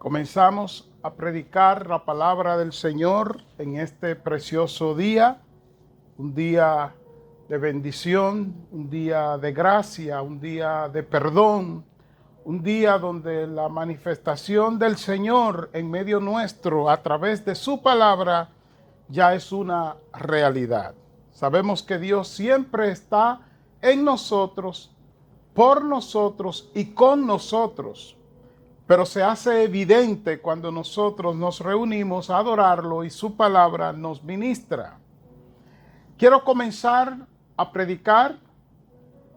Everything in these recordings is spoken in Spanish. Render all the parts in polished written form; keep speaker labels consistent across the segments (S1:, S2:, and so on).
S1: Comenzamos a predicar la palabra del Señor en este precioso día, un día de bendición, un día de gracia, un día de perdón, un día donde la manifestación del Señor en medio nuestro a través de su palabra ya es una realidad. Sabemos que Dios siempre está en nosotros, por nosotros y con nosotros. Pero se hace evidente cuando nosotros nos reunimos a adorarlo y su palabra nos ministra. Quiero comenzar a predicar.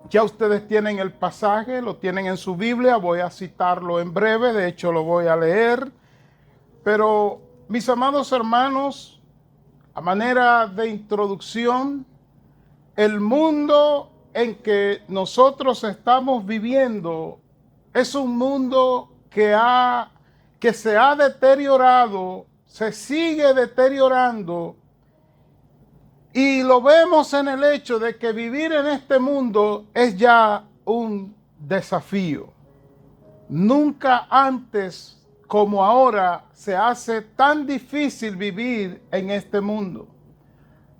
S1: Ya ustedes tienen el pasaje, lo tienen en su Biblia. Voy a citarlo en breve, de hecho lo voy a leer. Pero mis amados hermanos, a manera de introducción, el mundo en que nosotros estamos viviendo es un mundo que se ha deteriorado, se sigue deteriorando, y lo vemos en el hecho de que vivir en este mundo es ya un desafío. Nunca antes como ahora se hace tan difícil vivir en este mundo.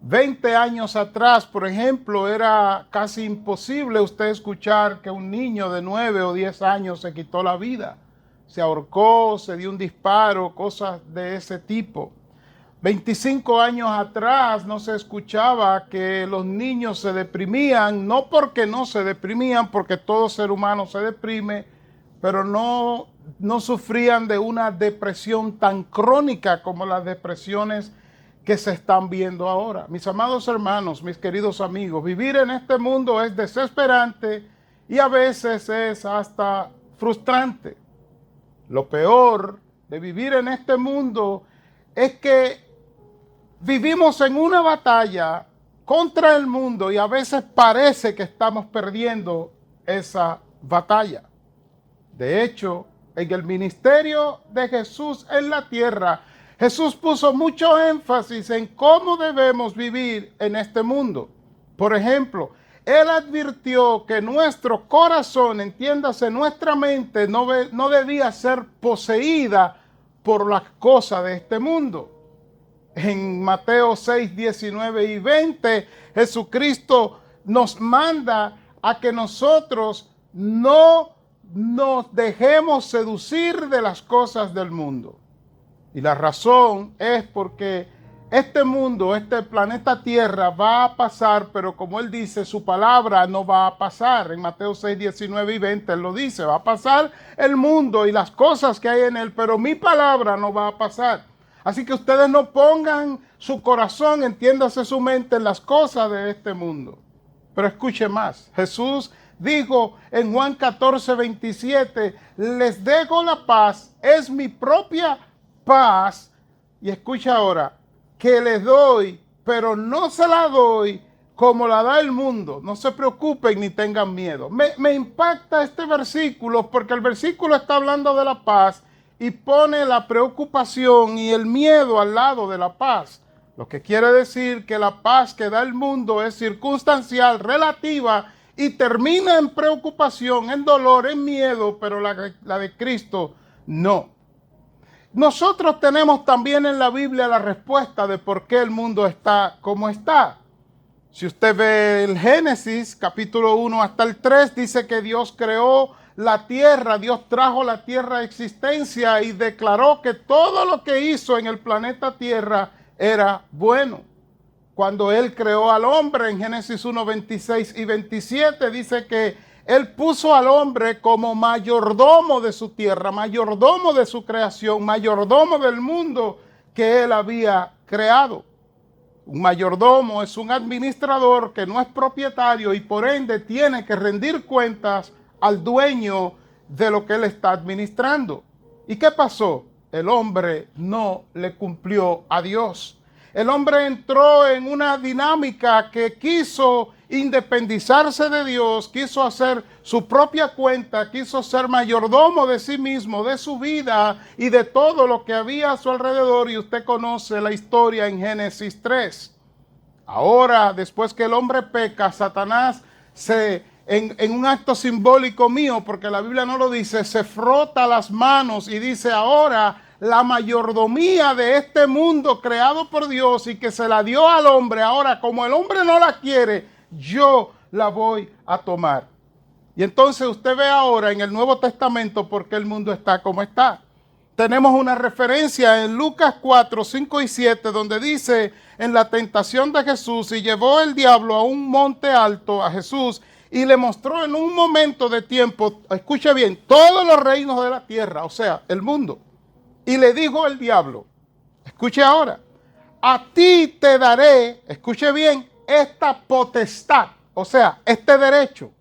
S1: 20 años atrás, por ejemplo, era casi imposible usted escuchar que un niño de 9 o 10 años se quitó la vida. Se ahorcó, se dio un disparo, cosas de ese tipo. 25 años atrás no se escuchaba que los niños se deprimían, no porque no se deprimían, porque todo ser humano se deprime, pero no sufrían de una depresión tan crónica como las depresiones que se están viendo ahora. Mis amados hermanos, mis queridos amigos, vivir en este mundo es desesperante y a veces es hasta frustrante. Lo peor de vivir en este mundo es que vivimos en una batalla contra el mundo y a veces parece que estamos perdiendo esa batalla. De hecho, en el ministerio de Jesús en la tierra, Jesús puso mucho énfasis en cómo debemos vivir en este mundo. Por ejemplo, Él advirtió que nuestro corazón, entiéndase, nuestra mente, no debía ser poseída por las cosas de este mundo. En Mateo 6, 19 y 20, Jesucristo nos manda a que nosotros no nos dejemos seducir de las cosas del mundo. Y la razón es porque este mundo, este planeta Tierra va a pasar, pero como Él dice, su palabra no va a pasar. En Mateo 6, 19 y 20 Él lo dice, va a pasar el mundo y las cosas que hay en él, pero mi palabra no va a pasar. Así que ustedes no pongan su corazón, entiéndase su mente en las cosas de este mundo. Pero escuche más, Jesús dijo en Juan 14, 27, les dejo la paz, es mi propia paz, y escucha ahora, que les doy, pero no se la doy como la da el mundo. No se preocupen ni tengan miedo. Me impacta este versículo porque el versículo está hablando de la paz y pone la preocupación y el miedo al lado de la paz. Lo que quiere decir que la paz que da el mundo es circunstancial, relativa y termina en preocupación, en dolor, en miedo, pero la de Cristo no. Nosotros tenemos también en la Biblia la respuesta de por qué el mundo está como está. Si usted ve el Génesis, capítulo 1 hasta el 3, dice que Dios creó la tierra, Dios trajo la tierra a existencia y declaró que todo lo que hizo en el planeta Tierra era bueno. Cuando Él creó al hombre, en Génesis 1, 26 y 27, dice que Él puso al hombre como mayordomo de su tierra, mayordomo de su creación, mayordomo del mundo que Él había creado. Un mayordomo es un administrador que no es propietario y por ende tiene que rendir cuentas al dueño de lo que Él está administrando. ¿Y qué pasó? El hombre no le cumplió a Dios. El hombre entró en una dinámica que quiso independizarse de Dios, quiso hacer su propia cuenta, quiso ser mayordomo de sí mismo, de su vida y de todo lo que había a su alrededor. Y usted conoce la historia en Génesis 3. Ahora, después que el hombre peca, Satanás se en un acto simbólico mío, porque la Biblia no lo dice, se frota las manos y dice: ahora la mayordomía de este mundo creado por Dios y que se la dio al hombre, ahora como el hombre no la quiere, yo la voy a tomar. Y entonces usted ve ahora en el Nuevo Testamento por qué el mundo está como está. Tenemos una referencia en Lucas 4, 5 y 7, donde dice: en la tentación de Jesús, y llevó el diablo a un monte alto a Jesús, y le mostró en un momento de tiempo, escuche bien, todos los reinos de la tierra, o sea, el mundo. Y le dijo el diablo, escuche ahora: a ti te daré, escuche bien, esta potestad, o sea, este derecho,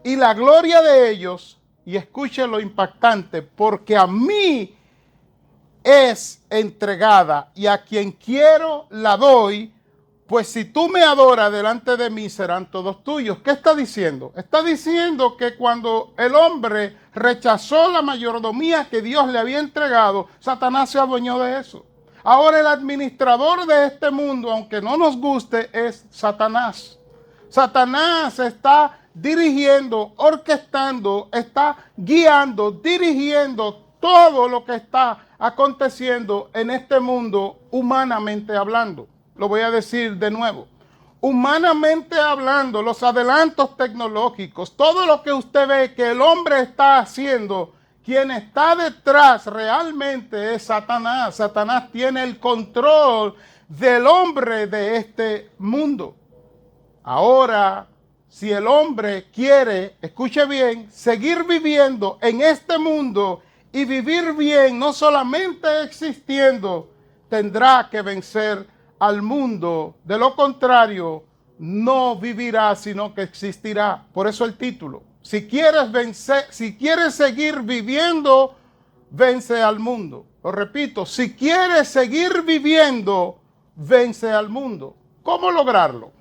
S1: y la gloria de ellos, y escuche lo impactante, porque a mí es entregada, y a quien quiero la doy, pues si tú me adoras delante de mí, serán todos tuyos. ¿Qué está diciendo? Está diciendo que cuando el hombre rechazó la mayordomía que Dios le había entregado, Satanás se adueñó de eso. Ahora el administrador de este mundo, aunque no nos guste, es Satanás. Satanás está dirigiendo, orquestando, está guiando, dirigiendo todo lo que está aconteciendo en este mundo, humanamente hablando. Lo voy a decir de nuevo. Humanamente hablando, los adelantos tecnológicos, todo lo que usted ve que el hombre está haciendo, quien está detrás realmente es Satanás. Satanás tiene el control del hombre de este mundo. Ahora, si el hombre quiere, escuche bien, seguir viviendo en este mundo y vivir bien, no solamente existiendo, tendrá que vencer al mundo. De lo contrario, no vivirá, sino que existirá. Por eso el título. Si quieres vencer, si quieres seguir viviendo, vence al mundo. Lo repito, si quieres seguir viviendo, vence al mundo. ¿Cómo lograrlo?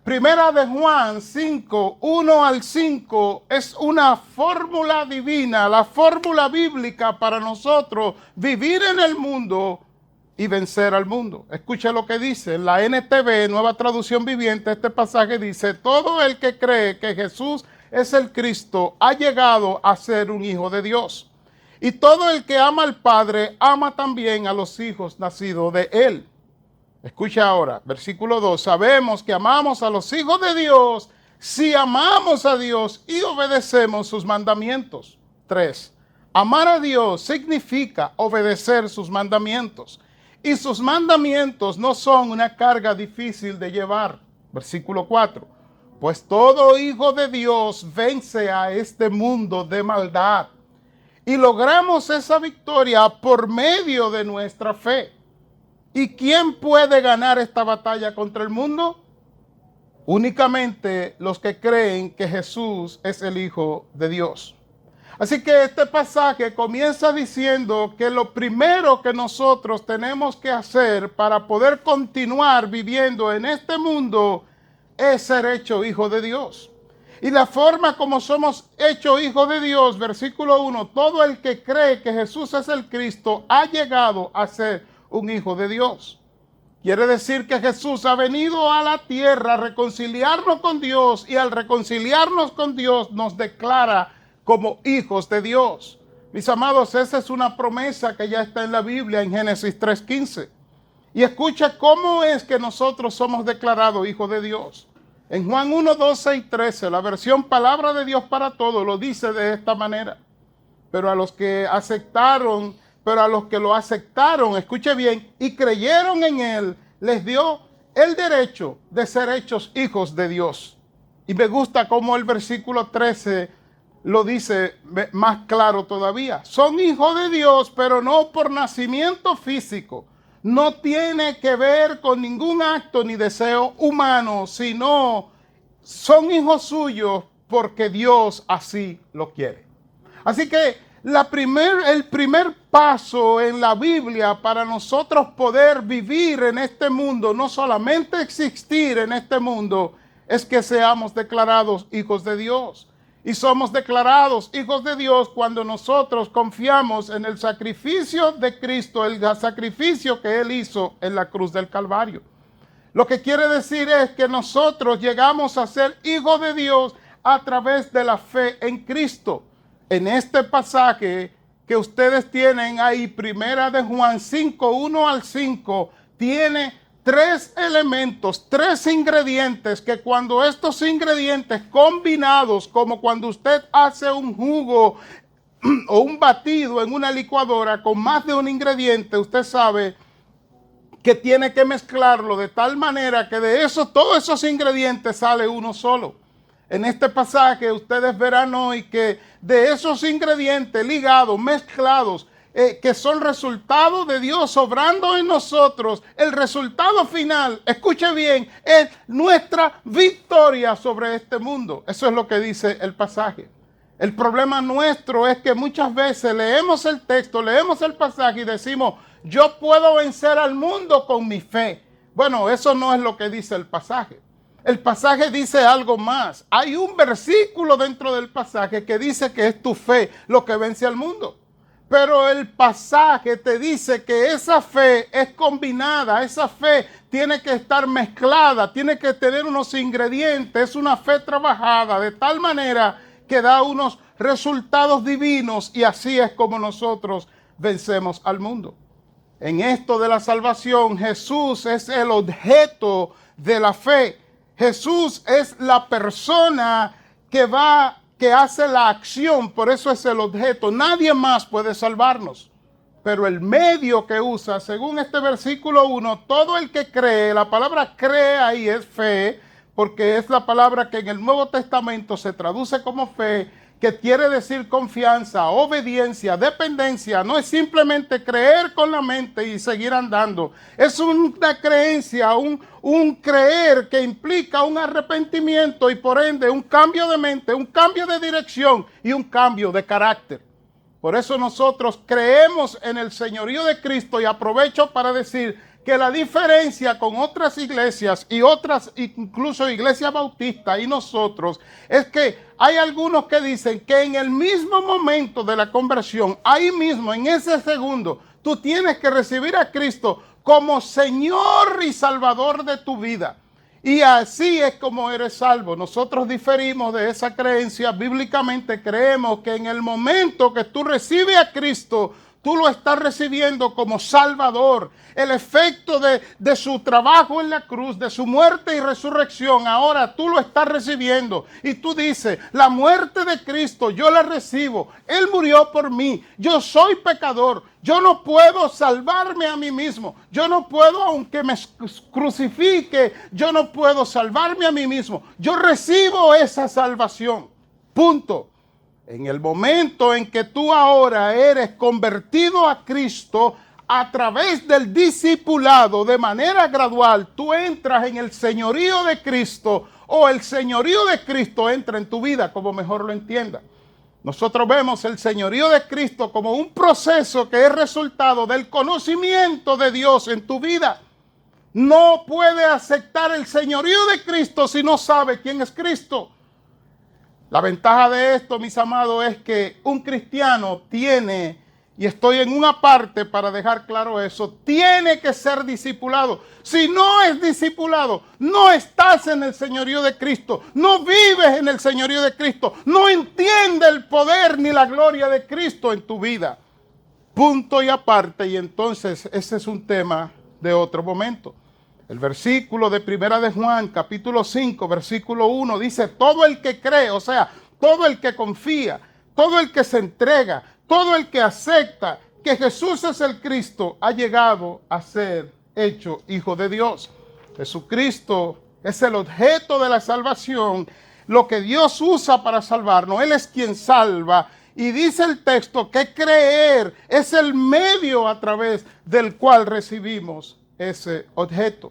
S1: Primera de Juan 5, 1 al 5 es una fórmula divina, la fórmula bíblica para nosotros vivir en el mundo y vencer al mundo. Escuche lo que dice en la NTV, Nueva Traducción Viviente. Este pasaje dice: todo el que cree que Jesús es el Cristo ha llegado a ser un hijo de Dios. Y todo el que ama al Padre ama también a los hijos nacidos de él. Escucha ahora, versículo 2. Sabemos que amamos a los hijos de Dios si amamos a Dios y obedecemos sus mandamientos. 3. Amar a Dios significa obedecer sus mandamientos. Y sus mandamientos no son una carga difícil de llevar. Versículo 4. Pues todo hijo de Dios vence a este mundo de maldad. Y logramos esa victoria por medio de nuestra fe. ¿Y quién puede ganar esta batalla contra el mundo? Únicamente los que creen que Jesús es el Hijo de Dios. Así que este pasaje comienza diciendo que lo primero que nosotros tenemos que hacer para poder continuar viviendo en este mundo es ser hecho hijo de Dios. Y la forma como somos hechos hijos de Dios, versículo 1, todo el que cree que Jesús es el Cristo ha llegado a ser un hijo de Dios. Quiere decir que Jesús ha venido a la tierra a reconciliarnos con Dios, y al reconciliarnos con Dios nos declara como hijos de Dios. Mis amados, esa es una promesa que ya está en la Biblia en Génesis 3:15. Y escucha cómo es que nosotros somos declarados hijos de Dios. En Juan 1, 12 y 13, la versión Palabra de Dios para Todos lo dice de esta manera. Pero a los que lo aceptaron, escuche bien, y creyeron en él, les dio el derecho de ser hechos hijos de Dios. Y me gusta cómo el versículo 13 lo dice más claro todavía. Son hijos de Dios, pero no por nacimiento físico. No tiene que ver con ningún acto ni deseo humano, sino son hijos suyos porque Dios así lo quiere. Así que el primer paso en la Biblia para nosotros poder vivir en este mundo, no solamente existir en este mundo, es que seamos declarados hijos de Dios. Y somos declarados hijos de Dios cuando nosotros confiamos en el sacrificio de Cristo, el sacrificio que Él hizo en la cruz del Calvario. Lo que quiere decir es que nosotros llegamos a ser hijos de Dios a través de la fe en Cristo. En este pasaje que ustedes tienen ahí, Primera de Juan 5, 1 al 5, tiene 3 elementos, 3 ingredientes que cuando estos ingredientes combinados, como cuando usted hace un jugo o un batido en una licuadora con más de un ingrediente, usted sabe que tiene que mezclarlo de tal manera que de todos esos ingredientes sale uno solo. En este pasaje ustedes verán hoy que de esos ingredientes ligados, mezclados, que son resultados de Dios obrando en nosotros, el resultado final, escuche bien, es nuestra victoria sobre este mundo. Eso es lo que dice el pasaje. El problema nuestro es que muchas veces leemos el texto, leemos el pasaje y decimos, yo puedo vencer al mundo con mi fe. Bueno, eso no es lo que dice el pasaje. El pasaje dice algo más. Hay un versículo dentro del pasaje que dice que es tu fe lo que vence al mundo. Pero el pasaje te dice que esa fe es combinada, esa fe tiene que estar mezclada, tiene que tener unos ingredientes, es una fe trabajada de tal manera que da unos resultados divinos y así es como nosotros vencemos al mundo. En esto de la salvación, Jesús es el objeto de la fe. Jesús es la persona que hace la acción, por eso es el objeto. Nadie más puede salvarnos. Pero el medio que usa, según este versículo 1, todo el que cree, la palabra cree ahí es fe, porque es la palabra que en el Nuevo Testamento se traduce como fe, que quiere decir confianza, obediencia, dependencia. No es simplemente creer con la mente y seguir andando. Es una creencia, un creer que implica un arrepentimiento y por ende un cambio de mente, un cambio de dirección y un cambio de carácter. Por eso nosotros creemos en el señorío de Cristo y aprovecho para decir que la diferencia con otras iglesias y otras, incluso Iglesia Bautista y nosotros, es que hay algunos que dicen que en el mismo momento de la conversión, ahí mismo, en ese segundo, tú tienes que recibir a Cristo como Señor y Salvador de tu vida. Y así es como eres salvo. Nosotros diferimos de esa creencia. Bíblicamente creemos que en el momento que tú recibes a Cristo, tú lo estás recibiendo como Salvador. El efecto de su trabajo en la cruz, de su muerte y resurrección, ahora tú lo estás recibiendo. Y tú dices, la muerte de Cristo yo la recibo. Él murió por mí. Yo soy pecador. Yo no puedo salvarme a mí mismo. Yo no puedo, aunque me crucifique, yo no puedo salvarme a mí mismo. Yo recibo esa salvación. Punto. En el momento en que tú ahora eres convertido a Cristo a través del discipulado de manera gradual, tú entras en el señorío de Cristo o el señorío de Cristo entra en tu vida, como mejor lo entiendas. Nosotros vemos el señorío de Cristo como un proceso que es resultado del conocimiento de Dios en tu vida. No puede aceptar el señorío de Cristo si no sabe quién es Cristo. La ventaja de esto, mis amados, es que un cristiano tiene, y estoy en una parte para dejar claro eso, tiene que ser discipulado. Si no es discipulado, no estás en el señorío de Cristo, no vives en el señorío de Cristo, no entiendes el poder ni la gloria de Cristo en tu vida. Punto y aparte, y entonces ese es un tema de otro momento. El versículo de Primera de Juan, capítulo 5, versículo 1, dice, todo el que cree, o sea, todo el que confía, todo el que se entrega, todo el que acepta que Jesús es el Cristo, ha llegado a ser hecho hijo de Dios. Jesucristo es el objeto de la salvación, lo que Dios usa para salvarnos. Él es quien salva. Y dice el texto que creer es el medio a través del cual recibimos ese objeto.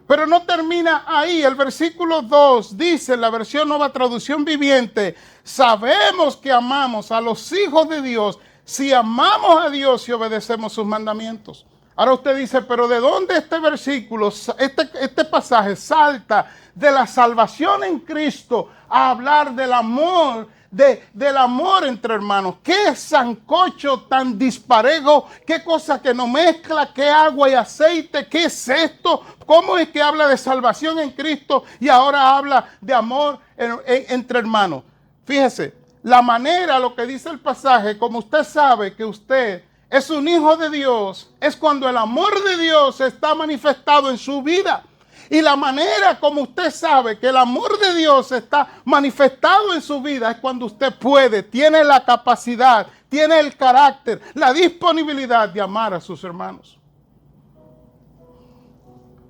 S1: Pero no termina ahí. El versículo 2 dice en la versión Nueva Traducción Viviente, sabemos que amamos a los hijos de Dios si amamos a Dios y obedecemos sus mandamientos. Ahora usted dice, pero ¿de dónde este versículo, este pasaje salta de la salvación en Cristo a hablar del amor, del amor entre hermanos? ¿Qué sancocho tan disparejo? ¿Qué cosa que no mezcla? ¿Qué agua y aceite? ¿Qué es esto? ¿Cómo es que habla de salvación en Cristo y ahora habla de amor entre hermanos. Fíjese, la manera, lo que dice el pasaje, como usted sabe que usted es un hijo de Dios, es cuando el amor de Dios está manifestado en su vida. Y la manera como usted sabe que el amor de Dios está manifestado en su vida es cuando usted puede, tiene la capacidad, tiene el carácter, la disponibilidad de amar a sus hermanos.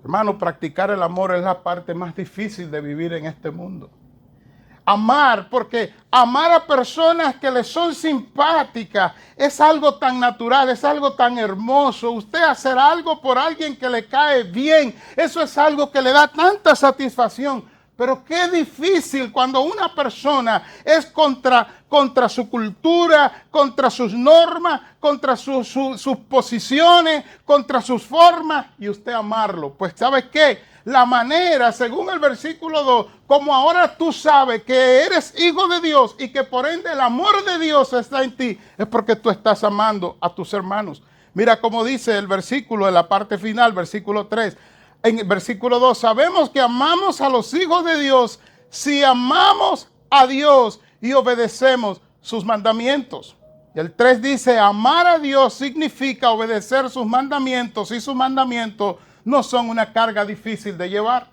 S1: Hermano, practicar el amor es la parte más difícil de vivir en este mundo. Amar, porque amar a personas que le son simpáticas es algo tan natural, es algo tan hermoso. Usted hacer algo por alguien que le cae bien, eso es algo que le da tanta satisfacción. Pero qué difícil cuando una persona es contra su cultura, contra sus normas, contra sus posiciones, contra sus formas, y usted amarlo. Pues ¿sabe qué? La manera, según el versículo 2, como ahora tú sabes que eres hijo de Dios y que por ende el amor de Dios está en ti, es porque tú estás amando a tus hermanos. Mira cómo dice el versículo en la parte final, versículo 3. En el versículo 2, sabemos que amamos a los hijos de Dios si amamos a Dios y obedecemos sus mandamientos. Y el 3 dice, amar a Dios significa obedecer sus mandamientos, y sus mandamientos no son una carga difícil de llevar.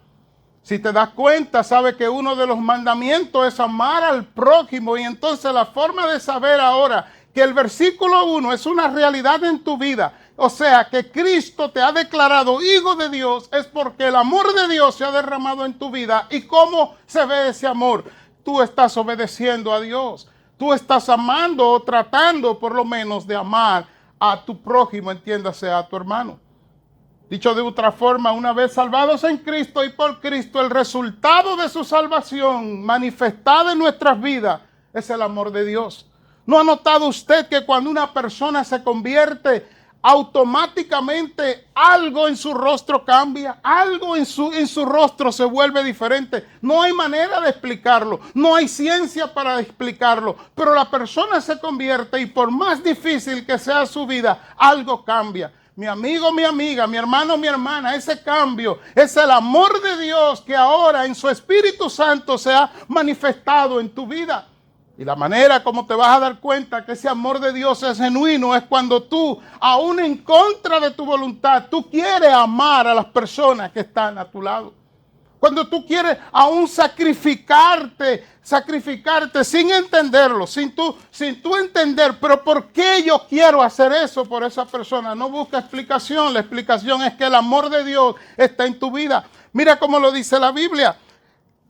S1: Si te das cuenta, sabe que uno de los mandamientos es amar al prójimo. Y entonces la forma de saber ahora que el versículo 1 es una realidad en tu vida, o sea, que Cristo te ha declarado hijo de Dios, es porque el amor de Dios se ha derramado en tu vida. ¿Y cómo se ve ese amor? Tú estás obedeciendo a Dios. Tú estás amando o tratando por lo menos de amar a tu prójimo, entiéndase, a tu hermano. Dicho de otra forma, una vez salvados en Cristo y por Cristo, el resultado de su salvación manifestada en nuestras vidas es el amor de Dios. ¿No ha notado usted que cuando una persona se convierte, automáticamente algo en su rostro cambia? Algo en su rostro se vuelve diferente. No hay manera de explicarlo, no hay ciencia para explicarlo, pero la persona se convierte y por más difícil que sea su vida, algo cambia. Mi amigo, mi amiga, mi hermano, mi hermana, ese cambio es el amor de Dios que ahora en su Espíritu Santo se ha manifestado en tu vida. Y la manera como te vas a dar cuenta que ese amor de Dios es genuino es cuando tú, aún en contra de tu voluntad, tú quieres amar a las personas que están a tu lado. Cuando tú quieres aún sacrificarte sin entenderlo, sin tú entender, pero ¿por qué yo quiero hacer eso por esa persona? No busca explicación, la explicación es que el amor de Dios está en tu vida. Mira cómo lo dice la Biblia.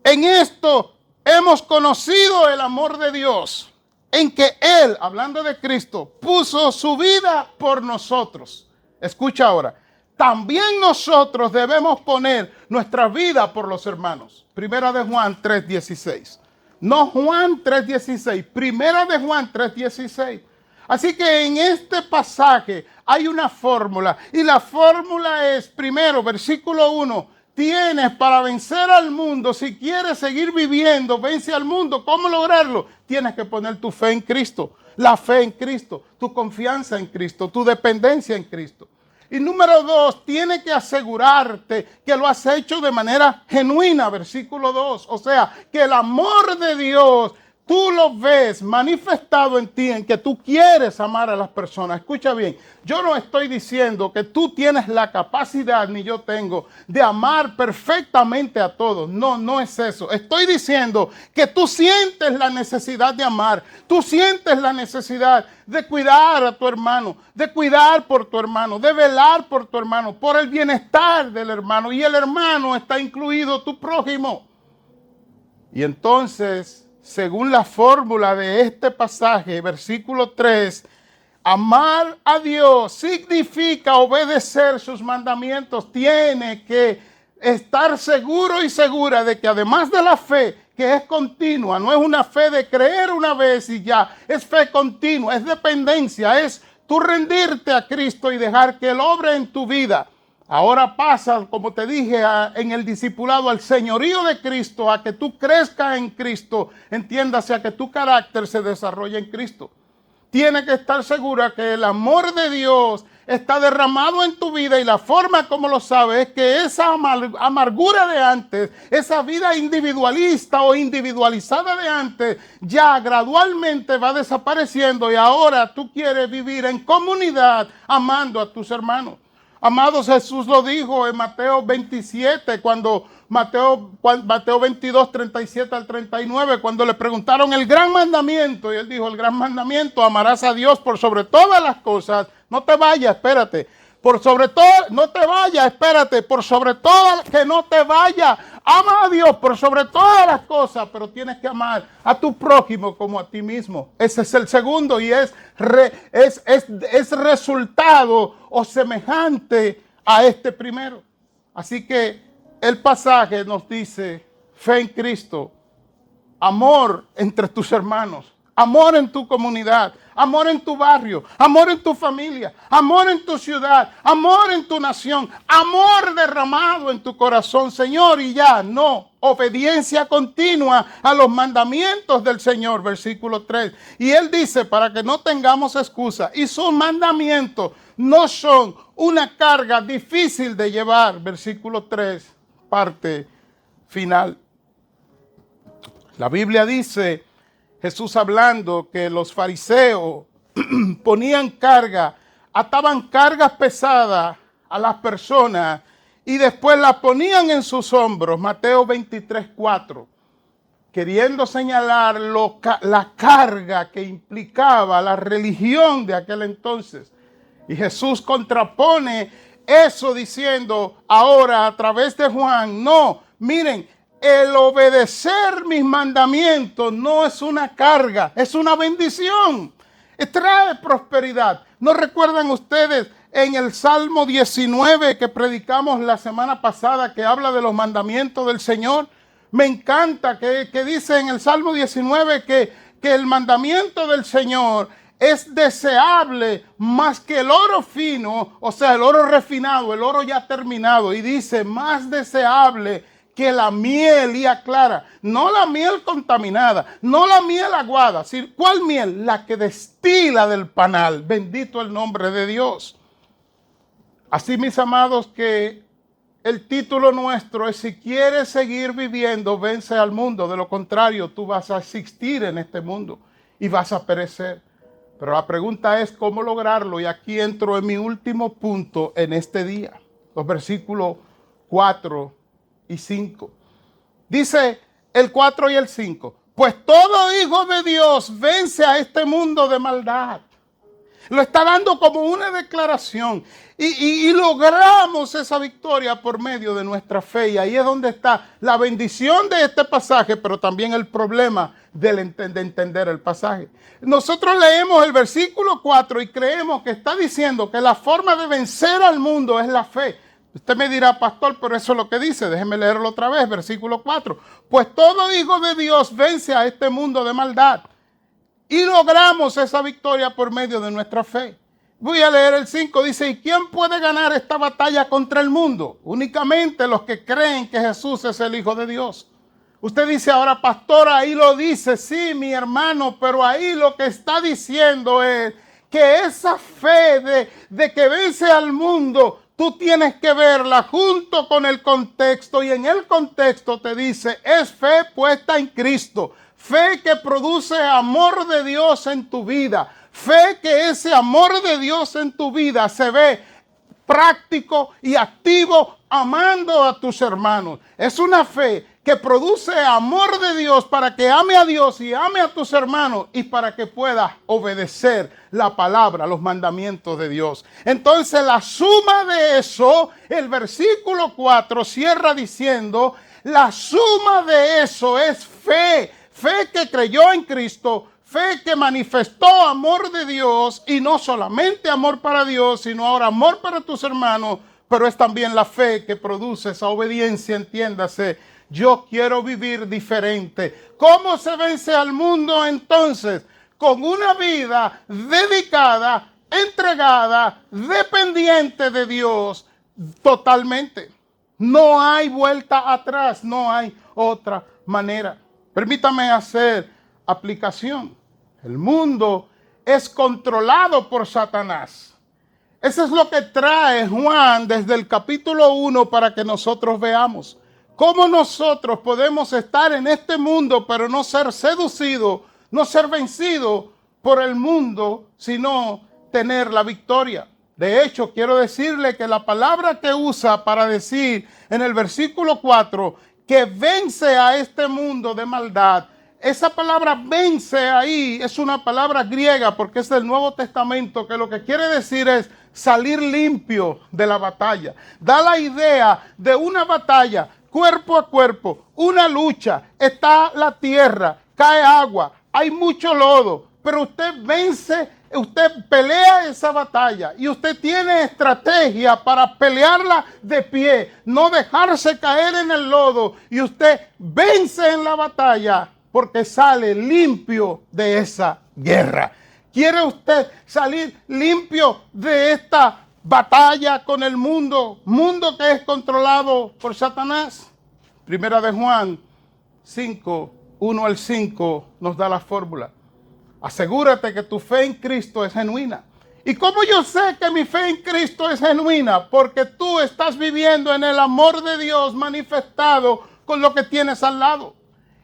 S1: En esto hemos conocido el amor de Dios, en que Él, hablando de Cristo, puso su vida por nosotros. Escucha ahora. También nosotros debemos poner nuestra vida por los hermanos. Primera de Juan 3:16. No Juan 3:16, Primera de Juan 3:16. Así que en este pasaje hay una fórmula. Y la fórmula es, primero, versículo 1. Tienes para vencer al mundo, si quieres seguir viviendo, vence al mundo. ¿Cómo lograrlo? Tienes que poner tu fe en Cristo, la fe en Cristo, tu confianza en Cristo, tu dependencia en Cristo. Y número 2, tiene que asegurarte que lo has hecho de manera genuina, versículo 2. O sea, que el amor de Dios, tú lo ves manifestado en ti, en que tú quieres amar a las personas. Escucha bien, yo no estoy diciendo que tú tienes la capacidad, ni yo tengo, de amar perfectamente a todos. No, no es eso. Estoy diciendo que tú sientes la necesidad de amar. Tú sientes la necesidad de cuidar a tu hermano, de cuidar por tu hermano, de velar por tu hermano, por el bienestar del hermano. Y el hermano está incluido tu prójimo. Y entonces, según la fórmula de este pasaje, versículo 3, amar a Dios significa obedecer sus mandamientos. Tiene que estar seguro y segura de que además de la fe, que es continua, no es una fe de creer una vez y ya, es fe continua, es dependencia, es tú rendirte a Cristo y dejar que Él obre en tu vida. Ahora pasa, como te dije, en el discipulado al señorío de Cristo, a que tú crezcas en Cristo, entiéndase, a que tu carácter se desarrolle en Cristo. Tiene que estar segura que el amor de Dios está derramado en tu vida, y la forma como lo sabes es que esa amargura de antes, esa vida individualista o individualizada de antes, ya gradualmente va desapareciendo, y ahora tú quieres vivir en comunidad amando a tus hermanos. Amados, Jesús lo dijo en Mateo 27, cuando Mateo 22, 37 al 39, cuando le preguntaron el gran mandamiento, y él dijo: el gran mandamiento, amarás a Dios por sobre todas las cosas. No te vayas, espérate. Por sobre todo, no te vayas, espérate. Por sobre todo, que no te vayas. Ama a Dios por sobre todas las cosas, pero tienes que amar a tu prójimo como a ti mismo. Ese es el segundo, y es resultado o semejante a este primero. Así que el pasaje nos dice: fe en Cristo, amor entre tus hermanos, amor en tu comunidad, amor en tu barrio, amor en tu familia, amor en tu ciudad, amor en tu nación, amor derramado en tu corazón, Señor, y ya no, obediencia continua a los mandamientos del Señor, versículo 3. Y él dice, para que no tengamos excusa, y sus mandamientos no son una carga difícil de llevar, versículo 3, parte final. La Biblia dice, Jesús hablando, que los fariseos ponían carga, ataban cargas pesadas a las personas y después las ponían en sus hombros. Mateo 23, 4. Queriendo señalar la carga que implicaba la religión de aquel entonces. Y Jesús contrapone eso diciendo ahora a través de Juan: no, miren, el obedecer mis mandamientos no es una carga, es una bendición. Trae prosperidad. ¿No recuerdan ustedes en el Salmo 19 que predicamos la semana pasada, que habla de los mandamientos del Señor? Me encanta que dice en el Salmo 19 que el mandamiento del Señor es deseable más que el oro fino, o sea, el oro refinado, el oro ya terminado. Y dice, más deseable que la miel y clara, no la miel contaminada, no la miel aguada. ¿Cuál miel? La que destila del panal. Bendito el nombre de Dios. Así, mis amados, que el título nuestro es: si quieres seguir viviendo, vence al mundo. De lo contrario, tú vas a existir en este mundo y vas a perecer. Pero la pregunta es cómo lograrlo. Y aquí entro en mi último punto en este día. Los versículos 4 y 5. Dice el 4 y el 5. Pues todo hijo de Dios vence a este mundo de maldad. Lo está dando como una declaración. Y logramos esa victoria por medio de nuestra fe. Y ahí es donde está la bendición de este pasaje, pero también el problema de entender el pasaje. Nosotros leemos el versículo 4 y creemos que está diciendo que la forma de vencer al mundo es la fe. Usted me dirá, pastor, pero eso es lo que dice. Déjeme leerlo otra vez, versículo 4. Pues todo hijo de Dios vence a este mundo de maldad. Y logramos esa victoria por medio de nuestra fe. Voy a leer el 5. Dice, ¿y quién puede ganar esta batalla contra el mundo? Únicamente los que creen que Jesús es el Hijo de Dios. Usted dice ahora, pastor, ahí lo dice. Sí, mi hermano, pero ahí lo que está diciendo es que esa fe de que vence al mundo, tú tienes que verla junto con el contexto. Y en el contexto te dice, es fe puesta en Cristo. Fe que produce amor de Dios en tu vida. Fe que ese amor de Dios en tu vida se ve práctico y activo amando a tus hermanos. Es una fe que produce amor de Dios para que ame a Dios y ame a tus hermanos y para que puedas obedecer la palabra, los mandamientos de Dios. Entonces la suma de eso, el versículo 4 cierra diciendo, la suma de eso es fe. Fe que creyó en Cristo, fe que manifestó amor de Dios, y no solamente amor para Dios, sino ahora amor para tus hermanos, pero es también la fe que produce esa obediencia, entiéndase. Yo quiero vivir diferente. ¿Cómo se vence al mundo entonces? Con una vida dedicada, entregada, dependiente de Dios totalmente. No hay vuelta atrás, no hay otra manera. Permítame hacer aplicación. El mundo es controlado por Satanás. Eso es lo que trae Juan desde el capítulo 1 para que nosotros veamos cómo nosotros podemos estar en este mundo, pero no ser seducidos, no ser vencidos por el mundo, sino tener la victoria. De hecho, quiero decirle que la palabra que usa para decir en el versículo 4 que vence a este mundo de maldad, esa palabra vence ahí es una palabra griega porque es del Nuevo Testamento, que lo que quiere decir es salir limpio de la batalla. Da la idea de una batalla cuerpo a cuerpo, una lucha, está la tierra, cae agua, hay mucho lodo, pero usted vence, usted pelea esa batalla y usted tiene estrategia para pelearla de pie, no dejarse caer en el lodo, y usted vence en la batalla porque sale limpio de esa guerra. ¿Quiere usted salir limpio de esta batalla con el mundo que es controlado por Satanás? Primera de Juan 5, 1 al 5 nos da la fórmula. Asegúrate que tu fe en Cristo es genuina. ¿Y cómo yo sé que mi fe en Cristo es genuina? Porque tú estás viviendo en el amor de Dios manifestado con lo que tienes al lado.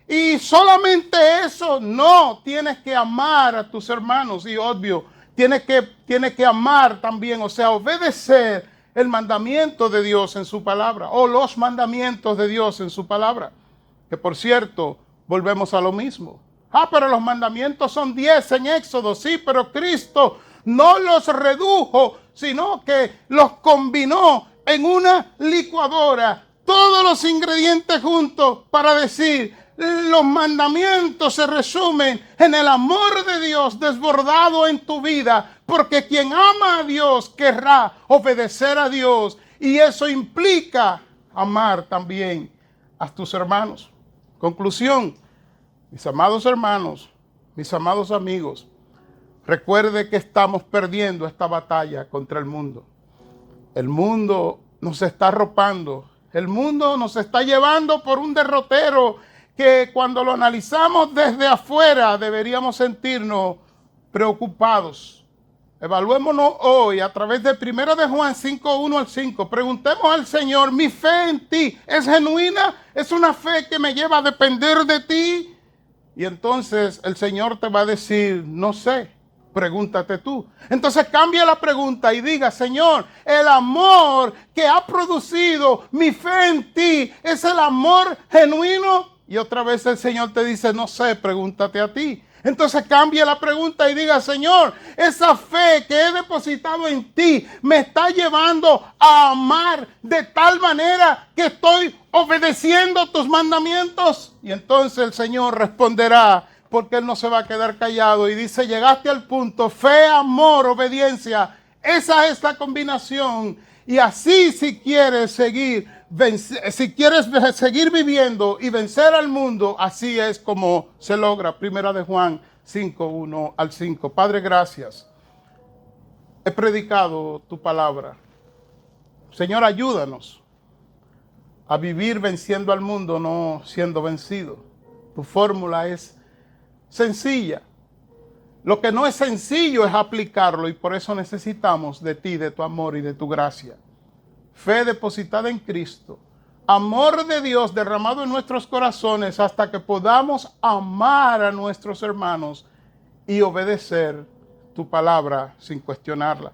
S1: Y solamente eso, no, tienes que amar a tus hermanos, y obvio, tienes que amar también, o sea, obedecer el mandamiento de Dios en su palabra, o los mandamientos de Dios en su palabra. Que por cierto, volvemos a lo mismo. Pero los mandamientos son 10 en Éxodo, sí, pero Cristo no los redujo, sino que los combinó en una licuadora, todos los ingredientes juntos, para decir: los mandamientos se resumen en el amor de Dios desbordado en tu vida, porque quien ama a Dios querrá obedecer a Dios, y eso implica amar también a tus hermanos. Conclusión, mis amados hermanos, mis amados amigos, recuerde que estamos perdiendo esta batalla contra el mundo. El mundo nos está arropando, el mundo nos está llevando por un derrotero que cuando lo analizamos desde afuera deberíamos sentirnos preocupados. Evaluémonos hoy a través de 1 de Juan 5, 1 al 5. Preguntemos al Señor: ¿mi fe en ti es genuina? ¿Es una fe que me lleva a depender de ti? Y entonces el Señor te va a decir: no sé, pregúntate tú. Entonces cambia la pregunta y diga: Señor, el amor que ha producido mi fe en ti, ¿es el amor genuino? Y otra vez el Señor te dice: no sé, pregúntate a ti. Entonces cambia la pregunta y diga: Señor, esa fe que he depositado en ti me está llevando a amar de tal manera que estoy obedeciendo tus mandamientos. Y entonces el Señor responderá, porque Él no se va a quedar callado, y dice: llegaste al punto, fe, amor, obediencia. Esa es la combinación. Y así, si quieres seguir viviendo y vencer al mundo, así es como se logra. 1 de Juan 5, 1 al 5. Padre, gracias. He predicado tu palabra. Señor, ayúdanos a vivir venciendo al mundo, no siendo vencido. Tu fórmula es sencilla. Lo que no es sencillo es aplicarlo, y por eso necesitamos de ti, de tu amor y de tu gracia. Fe depositada en Cristo, amor de Dios derramado en nuestros corazones hasta que podamos amar a nuestros hermanos y obedecer tu palabra sin cuestionarla.